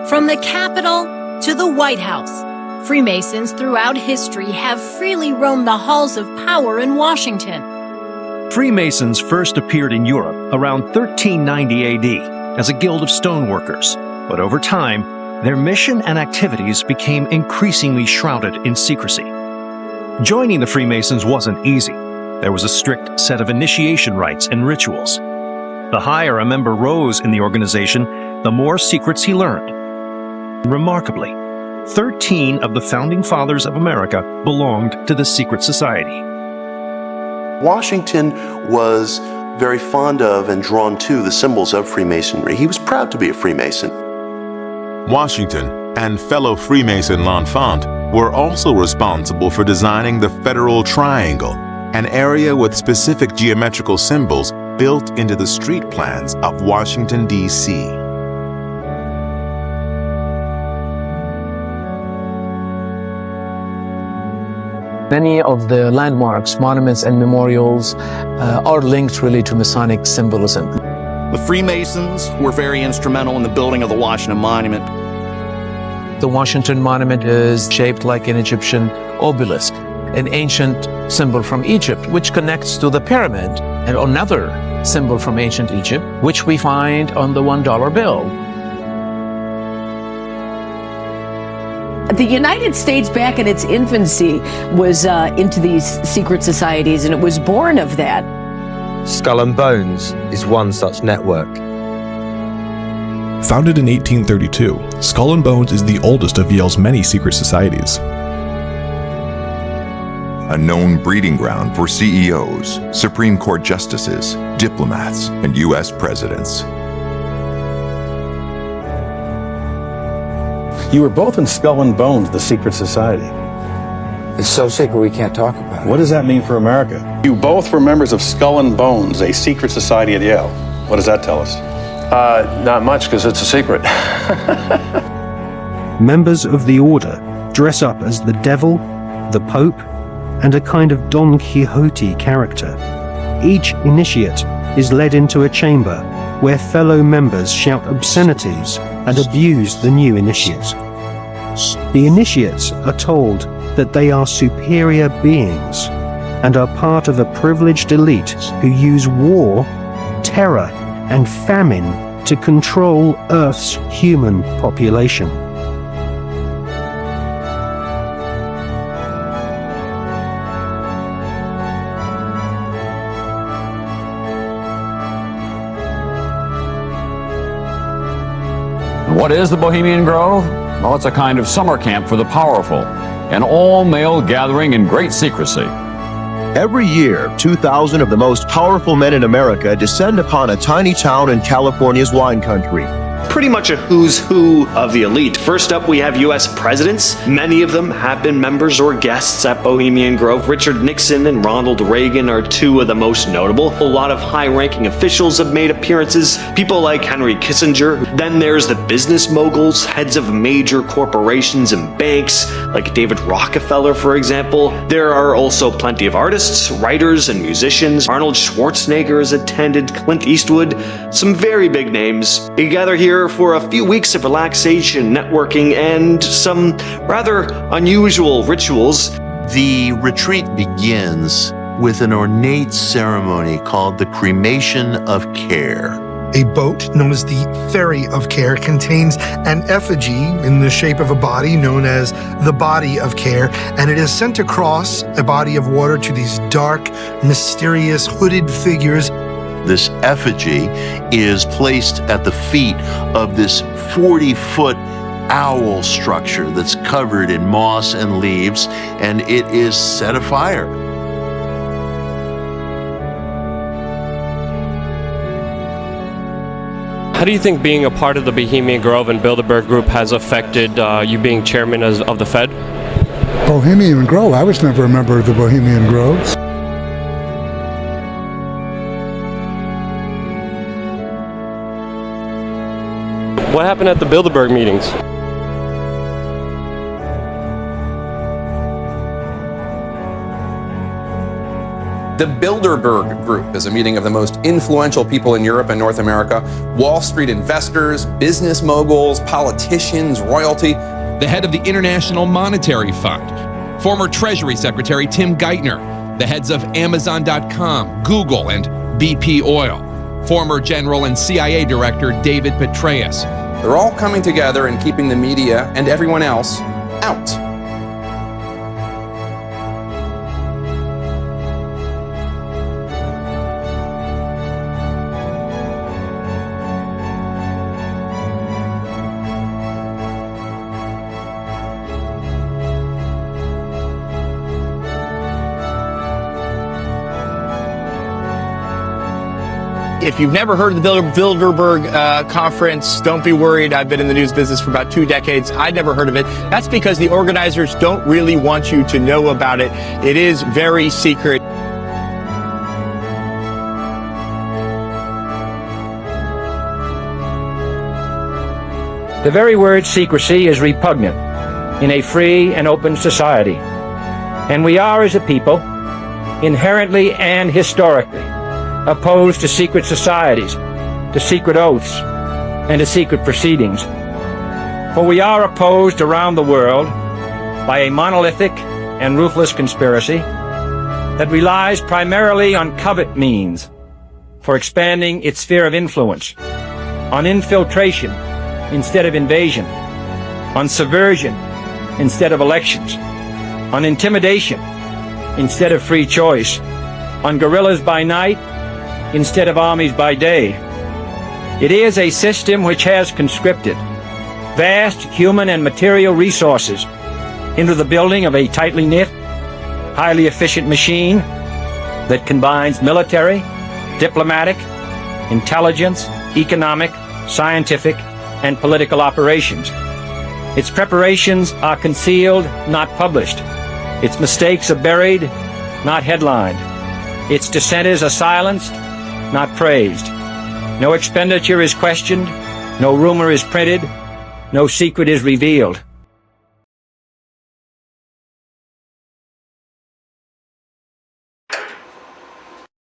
From the Capitol to the White House, Freemasons throughout history have freely roamed the halls of power in Washington. Freemasons first appeared in Europe around 1390 AD as a guild of stoneworkers, but over time, their mission and activities became increasingly shrouded in secrecy. Joining the Freemasons wasn't easy. There was a strict set of initiation rites and rituals. The higher a member rose in the organization, the more secrets he learned. Remarkably, 13 of the founding fathers of America belonged to the secret society. Washington was very fond of and drawn to the symbols of Freemasonry. He was proud to be a Freemason. Washington and fellow Freemason L'Enfant were also responsible for designing the Federal Triangle, an area with specific geometrical symbols built into the street plans of Washington, D.C. Many of the landmarks, monuments, and memorials are linked really to Masonic symbolism. The Freemasons were very instrumental in the building of the Washington Monument. The Washington Monument is shaped like an Egyptian obelisk, an ancient symbol from Egypt, which connects to the pyramid, and another symbol from ancient Egypt, which we find on the $1 bill. The United States, back in its infancy, was into these secret societies, and it was born of that. Skull&Bones is one such network. Founded in 1832, Skull&Bones is the oldest of Yale's many secret societies. A known breeding ground for CEOs, Supreme Court justices, diplomats, and U.S. presidents. You were both in Skull&Bones, the secret society. It's so secret we can't talk about it. What does that mean for America? You both were members of Skull&Bones, a secret society at Yale. What does that tell us? Not much, because it's a secret. Members of the order dress up as the devil, the Pope, and a kind of Don Quixote character. Each initiate is led into a chamber where fellow members shout obscenities and abuse the new initiate. The initiates are told that they are superior beings and are part of a privileged elite who use war, terror, and famine to control Earth's human population. What is the Bohemian Grove? Well, it's a kind of summer camp for the powerful, an all-male gathering in great secrecy. Every year, 2,000 of the most powerful men in America descend upon a tiny town in California's wine country. Pretty much a who's who of the elite. First up, we have U.S. presidents. Many of them have been members or guests at Bohemian Grove. Richard Nixon and Ronald Reagan are two of the most notable. A lot of high-ranking officials have made appearances. People like Henry Kissinger. Then there's the business moguls, heads of major corporations and banks, like David Rockefeller, for example. There are also plenty of artists, writers, and musicians. Arnold Schwarzenegger has attended, Clint Eastwood, some very big names. You gather here for a few weeks of relaxation, networking, and some rather unusual rituals. The retreat begins with an ornate ceremony called the Cremation of Care. A boat known as the Ferry of Care contains an effigy in the shape of a body known as the Body of Care, and it is sent across a body of water to these dark, mysterious, hooded figures. This effigy is placed at the feet of this 40-foot owl structure that's covered in moss and leaves, and it is set afire. How do you think being a part of the Bohemian Grove and Bilderberg group has affected you being chairman of the Fed? Bohemian Grove? I was never a member of the Bohemian Grove. What happened at the Bilderberg meetings? The Bilderberg Group is a meeting of the most influential people in Europe and North America, Wall Street investors, business moguls, politicians, royalty. The head of the International Monetary Fund, former Treasury Secretary Tim Geithner, the heads of Amazon.com, Google, and BP Oil, former General and CIA Director David Petraeus. They're all coming together and keeping the media and everyone else out. If you've never heard of the Bilderberg conference, don't be worried. I've been in the news business for about 2 decades. I'd never heard of it. That's because the organizers don't really want you to know about it. It is very secret. The very word secrecy is repugnant in a free and open society. And we are, as a people, inherently and historically opposed to secret societies, to secret oaths, and to secret proceedings. For we are opposed around the world by a monolithic and ruthless conspiracy that relies primarily on covert means for expanding its sphere of influence, on infiltration instead of invasion, on subversion instead of elections, on intimidation instead of free choice, on guerrillas by night instead of armies by day. It is a system which has conscripted vast human and material resources into the building of a tightly knit, highly efficient machine that combines military, diplomatic, intelligence, economic, scientific, and political operations. Its preparations are concealed, not published. Its mistakes are buried, not headlined. Its dissenters are silenced, not praised. No expenditure is questioned, no rumor is printed, no secret is revealed.